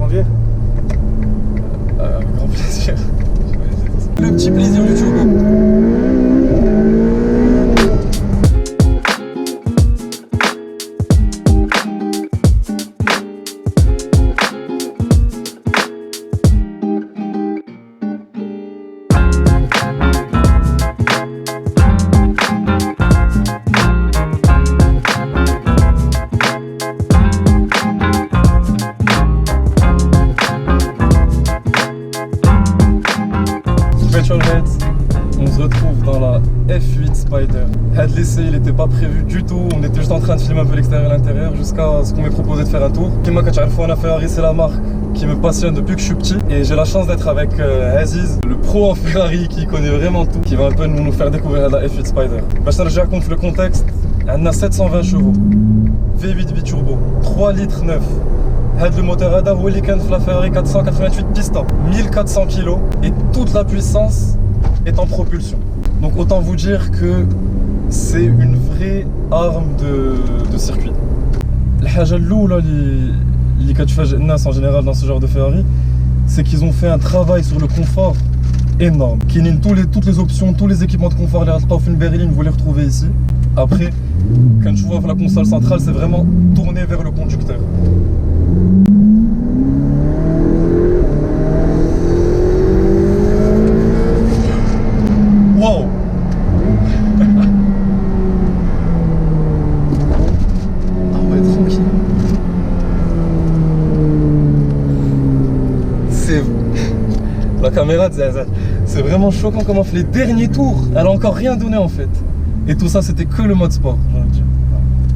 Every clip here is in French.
conduire? Avec grand plaisir. Le petit plaisir du turbo. On se retrouve dans la F8 Spider. L'essai il n'était pas prévu du tout, on était juste en train de filmer un peu l'extérieur et l'intérieur jusqu'à ce qu'on m'ait proposé de faire un tour. Kima Kacharfouana Ferrari, c'est la marque qui me passionne depuis que je suis petit et j'ai la chance d'être avec Aziz, le pro en Ferrari qui connaît vraiment tout, qui va un peu nous faire découvrir la F8 Spider. Je raconte le contexte, on a 720 chevaux, V8 biturbo, 3 litres 9. Le moteur Hada هو اللي كان في la Ferrari 488 pistons, 1400 kg et toute la puissance est en propulsion. Donc autant vous dire que c'est une vraie arme de circuit. الحاجة الأولى اللي كتفاجئ الناس en général dans ce genre de Ferrari, c'est qu'ils ont fait un travail sur le confort énorme. كاينين toutes les options, tous les équipements de confort اللي غتلقاو في البرلين, vous les retrouvez ici. Après, quand je vois la console centrale, c'est vraiment tourné vers le conducteur. Wow. Ah ouais, tranquille. C'est... La caméra, c'est vraiment choquant comment on fait les derniers tours. Elle a encore rien donné en fait. Et tout ça, c'était que le mode sport.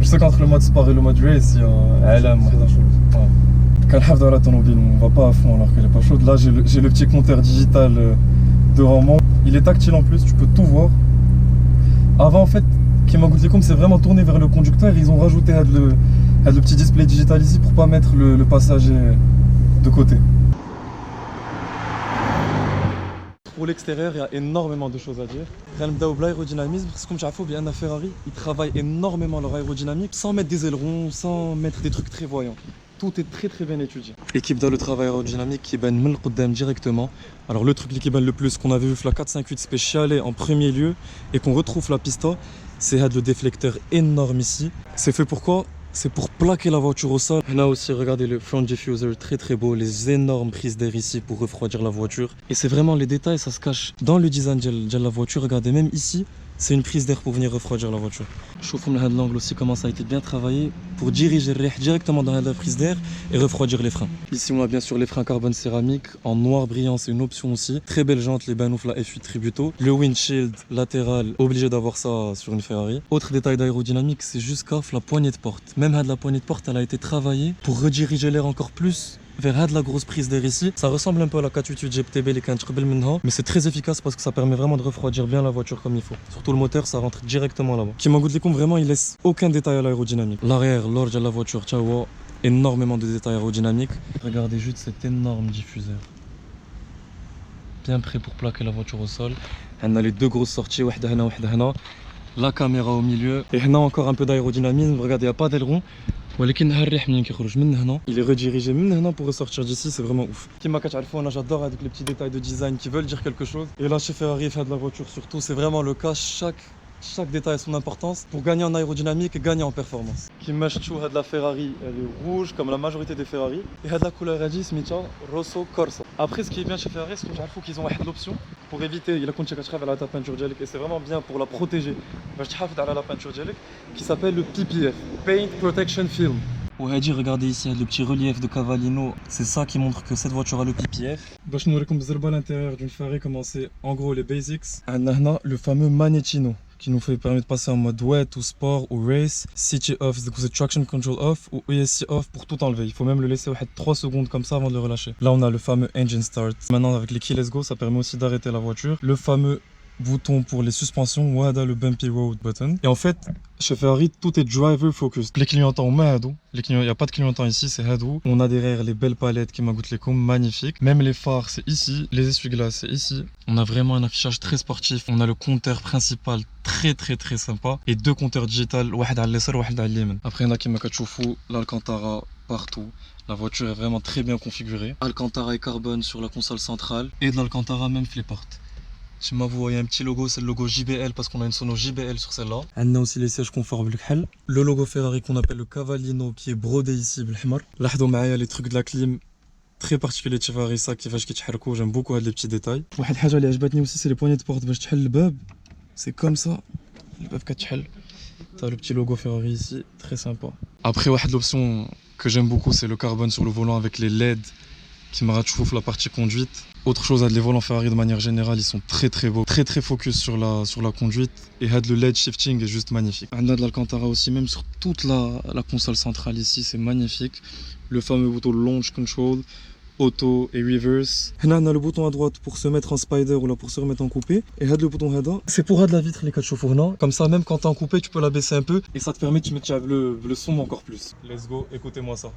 Je sais qu'entre le mode sport et le mode race, il y a quand on la automobile, on va pas à fond alors qu'elle est pas chaude. Là, j'ai le petit compteur digital devant moi. Il est tactile en plus, tu peux tout voir. Avant, en fait, Kima Goutlikom, c'est vraiment tourné vers le conducteur. Ils ont rajouté le petit display digital ici pour pas mettre le passager de côté. Pour l'extérieur, il y a énormément de choses à dire. L'aérodynamisme, parce que comme tu as bien à Ferrari, ils travaillent énormément leur aérodynamique sans mettre des ailerons, sans mettre des trucs très voyants. Tout est très très bien étudié. Équipe dans le travail aérodynamique qui baigne directement. Alors le truc qui baigne le plus qu'on avait vu la 458 Speciale en premier lieu et qu'on retrouve la pista, c'est le déflecteur énorme ici. C'est fait pour quoi? C'est pour plaquer la voiture au sol. Là aussi, regardez le front diffuser, très très beau, les énormes prises d'air ici pour refroidir la voiture. Et c'est vraiment les détails, ça se cache dans le design de la voiture. Regardez, même ici, c'est une prise d'air pour venir refroidir la voiture. Je trouve que l'angle aussi comment ça a été bien travaillé pour diriger le directement dans la prise d'air et refroidir les freins. Ici on a bien sûr les freins carbone céramique en noir brillant, c'est une option aussi. Très belle jante, les Banouf, la F8 Tributo. Le windshield latéral, obligé d'avoir ça sur une Ferrari. Autre détail d'aérodynamique, c'est jusqu'à la poignée de porte. Même la poignée de porte, elle a été travaillée pour rediriger l'air encore plus vers la grosse prise d'air ici. Ça ressemble un peu à la 488 GTB, mais c'est très efficace parce que ça permet vraiment de refroidir bien la voiture comme il faut. Surtout le moteur, ça rentre directement là-bas. Kima Goutlikom, vraiment, il laisse aucun détail à l'aérodynamique. L'arrière, l'orge de la voiture, ciao, énormément de détails aérodynamiques. Regardez juste cet énorme diffuseur. Bien prêt pour plaquer la voiture au sol. On a les deux grosses sorties, la caméra au milieu. Et on a encore un peu d'aérodynamisme. Regardez, il n'y a pas d'aileron. Il est redirigé pour ressortir d'ici, c'est vraiment ouf. J'adore avec les petits détails de design qui veulent dire quelque chose. Et là chez Ferrari, fait de la voiture surtout, c'est vraiment le cas. Chaque détail a son importance pour gagner en aérodynamique et gagner en performance. De la Ferrari, elle est rouge comme la majorité des Ferrari. Et la couleur Rosso Corsa. Après, ce qui est bien chez Ferrari, c'est qu'ils ont l'option pour éviter la peinture et c'est vraiment bien pour la protéger. La peinture qui s'appelle le PPF, Paint Protection Film. Regardez ici le petit relief de Cavallino, c'est ça qui montre que cette voiture a le PPF. Je vais vous montrer l'intérieur d'une Ferrari, commencer en gros les basics. On a le fameux Manettino qui nous permet de passer en mode wet ou sport ou race, City off, c'est traction control off ou ESC off pour tout enlever. Il faut même le laisser 3 secondes comme ça avant de le relâcher. Là on a le fameux engine start. Maintenant avec les keyless go, ça permet aussi d'arrêter la voiture. Le fameux bouton pour les suspensions, le bumpy road button. Et en fait, chez Ferrari, tout est driver focused. Les clignotants, il n'y a pas de clignotant ici, c'est Hadou. On a derrière les belles palettes qui m'agoutent les coms, magnifiques. Même les phares, c'est ici. Les essuie-glaces, c'est ici. On a vraiment un affichage très sportif. On a le compteur principal très très sympa. Et deux compteurs digitales, واحد على اليسار, واحد على اليمين. Après, on a qui m'a كتشوفوا l'Alcantara partout. La voiture est vraiment très bien configurée. Alcantara et carbone sur la console centrale. Et de l'Alcantara même les portes. Chez moi, vous voyez un petit logo, c'est le logo JBL parce qu'on a une sono JBL sur celle-là. On a aussi les sièges confort بالكحل. Le logo Ferrari qu'on appelle le Cavallino qui est brodé ici بالحمر. لاحظوا معايا les trucs de la clim très particulier de chez Ferrari, ça كيفاش كيتحركوا. J'aime beaucoup les petits détails. واحد الحاجة اللي عجبتني aussi c'est les poignées de porte باش تحل الباب. C'est comme ça. Le bab كتحل. T'as le petit logo Ferrari ici, très sympa. Après, l'option que j'aime beaucoup, c'est le carbone sur le volant avec les LED qui me rachouffent la partie conduite. Autre chose, les volants Ferrari de manière générale, ils sont très beaux, très focus sur la conduite. Et le LED shifting est juste magnifique. On a de l'Alcantara aussi, même sur toute la console centrale ici, c'est magnifique. Le fameux bouton launch control, auto et reverse. On a le bouton à droite pour se mettre en spider ou là pour se remettre en coupé. Et le bouton hada, c'est pour de la vitre les 4 chauffourna. Comme ça, même quand t'es en coupé, tu peux la baisser un peu et ça te permet de mettre le son encore plus. Let's go, écoutez-moi ça.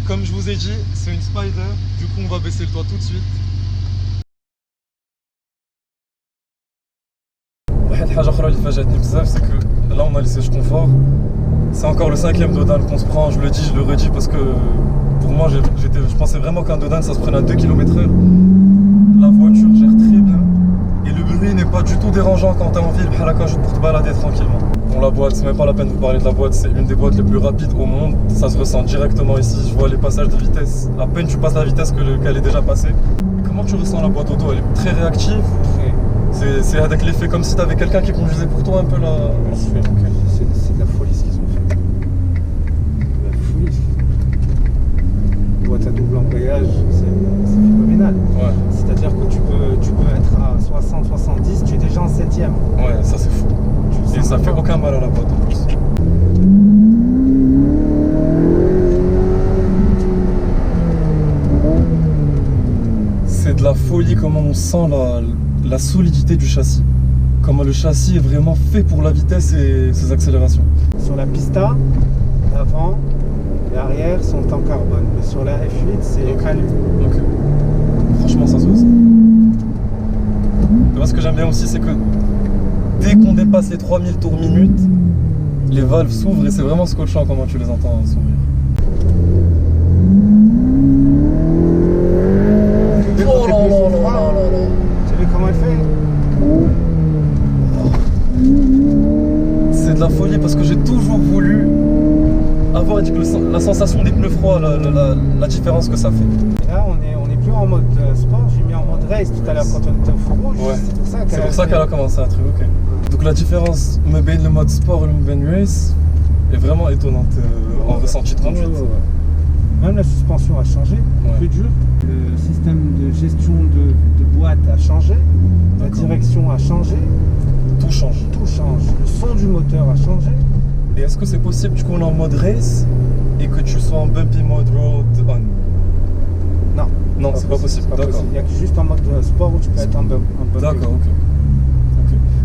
Comme je vous ai dit, c'est une Spider, du coup on va baisser le toit tout de suite. حاجة أخرى اللي فاجأتني بزاف, c'est que là on a les sièges confort. C'est encore le 5e Dodane qu'on se prend, je le dis, je le redis parce que pour moi je pensais vraiment qu'un Dodane ça se prenait à 2 km/h. La voiture gère très bien et le bruit n'est pas du tout dérangeant quand t'es en ville, juste pour te balader tranquillement. Bon, la boîte, c'est même pas la peine de vous parler de la boîte, c'est une des boîtes les plus rapides au monde. Ça se ressent directement ici, je vois les passages de vitesse. À peine tu passes la vitesse qu'elle est déjà passée. Et comment tu ressens la boîte auto? Elle est très réactive. C'est avec l'effet comme si t'avais quelqu'un qui conduisait pour toi un peu là. C'est de la folie ce qu'ils ont fait. De la folie ce qu'ils ont fait. Boîte à double embrayage, c'est phénoménal. Ouais. C'est-à-dire que tu peux être à 60, 70, tu es déjà en 7ème. Ouais, ça c'est fou. Et ça fait aucun mal à la boîte en plus. C'est de la folie comment on sent la solidité du châssis. Comment le châssis est vraiment fait pour la vitesse et ses accélérations. Sur la Pista, l'avant et l'arrière sont en carbone. Mais sur la F8, c'est alu. Ok. Franchement, ça se ressent. Moi, ce que j'aime bien aussi, c'est que dès qu'on dépasse les 3000 tours minute, les valves s'ouvrent et c'est vraiment scotchant comment tu les entends s'ouvrir. Oh là là là là là. Tu as vu comment elle fait? C'est de la folie parce que j'ai toujours voulu avoir la sensation des pneus froids, la différence que ça fait. Et là, on est plus en mode sport, j'ai mis en mode race tout à l'heure quand on était au feu rouge. Ouais. C'est pour ça qu'elle a commencé un truc, ok. Donc la différence le mode sport et le mode race est vraiment étonnante en ressenti de conduite. Même la suspension a changé, plus dur. Le système de gestion de boîte a changé, la direction a changé. Tout change. Tout change. Le son du moteur a changé. Et est-ce que c'est possible du coup on est en mode race et que tu sois en bumpy mode road on? Non. Non, c'est pas possible. D'accord. Il n'y a que juste en mode sport où tu peux être en bumpy. D'accord, ok.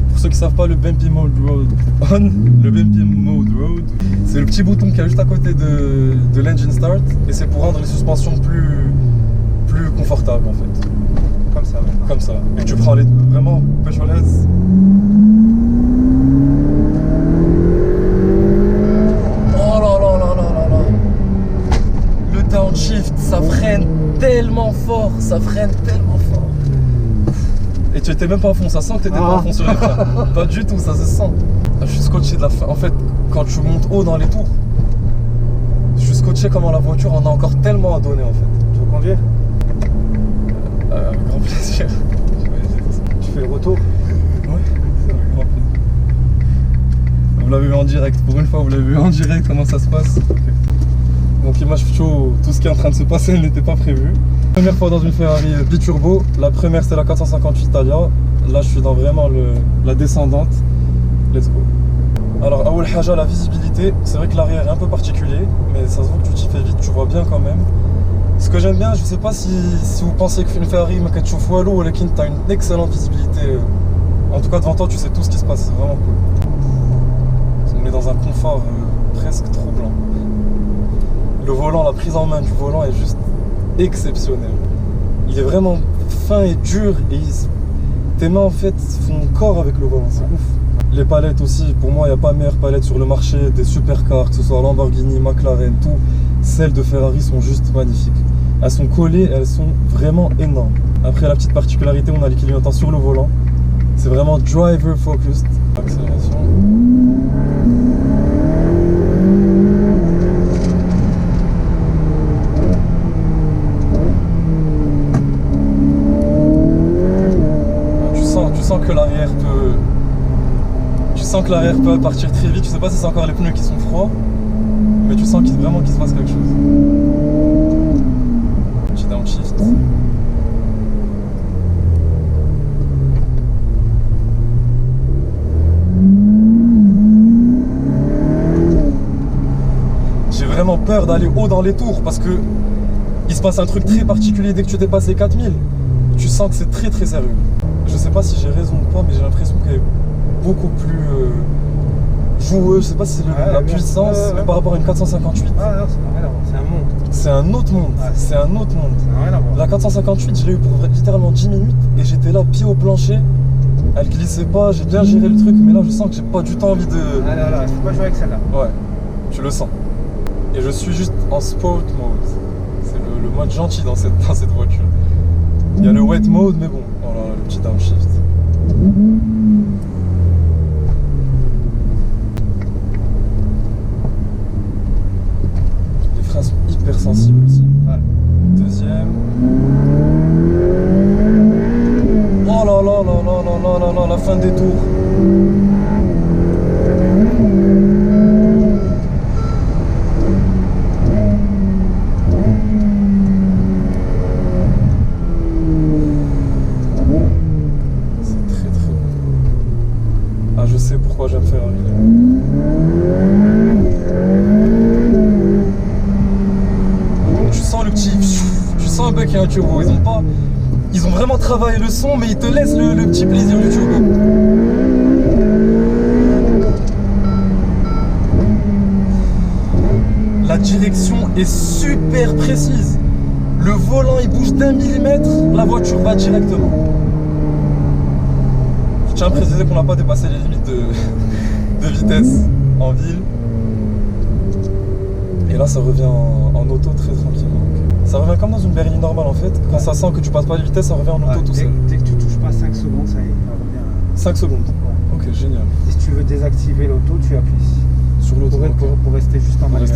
Pour ceux qui ne savent pas, le bumpy mode road on, le bumpy mode road, c'est le petit bouton qui est juste à côté de l'engine start et c'est pour rendre les suspensions plus confortables en fait. Comme ça maintenant. Comme ça. Et tu prends vraiment pécholez. Oh là là là là là là. Le downshift, ça freine tellement fort, Et tu étais même pas à fond, ça sent que tu étais pas à fond sur les freins. Pas du tout, ça se sent. Je suis scotché de la fin. En fait, quand tu montes haut dans les tours, je suis scotché comment la voiture en a encore tellement à donner en fait. Tu veux conduire? Avec grand plaisir. Tu fais le retour? Ouais, avec grand plaisir. Vous l'avez vu en direct, pour une fois vous l'avez vu en direct comment ça se passe. Okay. Donc image chaud, tout ce qui est en train de se passer n'était pas prévu. Première fois dans une Ferrari biturbo, la première c'était la 458 Italia. Là je suis dans vraiment la descendante. Let's go. Alors Aoul Haja, la visibilité, c'est vrai que l'arrière est un peu particulier, mais ça se voit que tu t'y fais vite, tu vois bien quand même. Ce que j'aime bien, je sais pas si vous pensez qu'une Ferrari mais tu vois l'eau, tu as une excellente visibilité. En tout cas devant toi tu sais tout ce qui se passe, c'est vraiment cool. On est dans un confort presque troublant. Le volant, la prise en main du volant est juste exceptionnelle. Il est vraiment fin et dur et tes mains en fait font corps avec le volant, c'est ouf. Les palettes aussi, pour moi il n'y a pas meilleure palette sur le marché, des supercars, que ce soit Lamborghini, McLaren, tout. Celles de Ferrari sont juste magnifiques. Elles sont collées, elles sont vraiment énormes. Après la petite particularité, on a les clignotants sur le volant. C'est vraiment driver focused. Accélération. Tu sens que l'arrière peut... Tu sens que l'arrière peut partir très vite. Je sais pas si c'est encore les pneus qui sont froids, mais tu sens vraiment qu'il se passe quelque chose. Petit downshift. J'ai vraiment peur d'aller haut dans les tours parce que il se passe un truc très particulier dès que tu dépasses les 4000. Tu sens que c'est très très sérieux. Je sais pas si j'ai raison ou pas, mais j'ai l'impression qu'elle est beaucoup plus joueuse. Je sais pas si c'est la puissance, mais par rapport à une 458. Ah non, c'est un monde. C'est un autre monde. C'est un autre monde. Ça n'a rien à voir. La 458, je l'ai eu pour littéralement 10 minutes et j'étais là, pied au plancher. Elle glissait pas, j'ai bien géré le truc, mais là je sens que j'ai pas du tout envie de. Ah là, faut pas jouer avec celle-là. Ouais, tu le sens. Et je suis juste en sport mode. C'est le mode gentil dans cette voiture. Il y a le wet mode, mais bon, voilà, le petit downshift. Les freins sont hyper sensibles aussi. Ouais. Deuxième. Oh là là là là là là là là, la fin des tours. Je sais pourquoi j'aime Ferrari. Tu sens le petit... Tu sens un bec et un turbo. Ils ont vraiment travaillé le son, mais ils te laissent le petit plaisir du turbo. La direction est super précise. Le volant il bouge d'1 millimètre, la voiture va directement. Je tiens à préciser qu'on n'a pas dépassé les limites de vitesse en ville. Et là ça revient en auto très tranquillement. Ça revient comme dans une berline normale en fait. Quand ça sent que tu passes pas les vitesses, ça revient en auto tout seul. Dès que tu touches pas 5 secondes, ça revient. 5 secondes. Ouais. Ok, génial. Et si tu veux désactiver l'auto, tu appuies sur l'auto pour rester juste en manuel.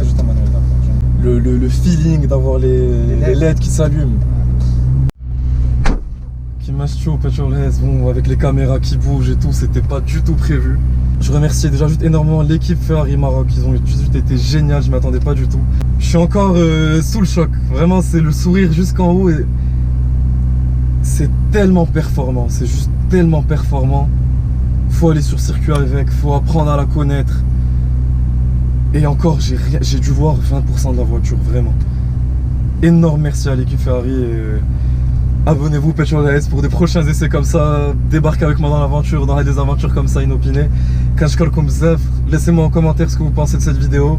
Le feeling d'avoir les LED qui s'allument. Kimacho, Petrolheads, bon, avec les caméras qui bougent et tout, c'était pas du tout prévu. Je remercie déjà juste énormément l'équipe Ferrari Maroc, ils ont juste été génial, je m'attendais pas du tout. Je suis encore sous le choc, vraiment c'est le sourire jusqu'en haut et c'est tellement performant, c'est juste tellement performant. Faut aller sur circuit avec, faut apprendre à la connaître. Et encore, j'ai dû voir 20% de la voiture, vraiment. Énorme merci à l'équipe Ferrari et abonnez-vous Petrolheads pour des prochains essais comme ça. Débarquez avec moi dans l'aventure, dans des aventures comme ça inopinées. Kashkolkom Bzef, laissez-moi en commentaire ce que vous pensez de cette vidéo,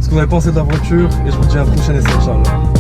ce que vous avez pensé de la voiture et je vous dis à un prochain essai, Inch'Allah.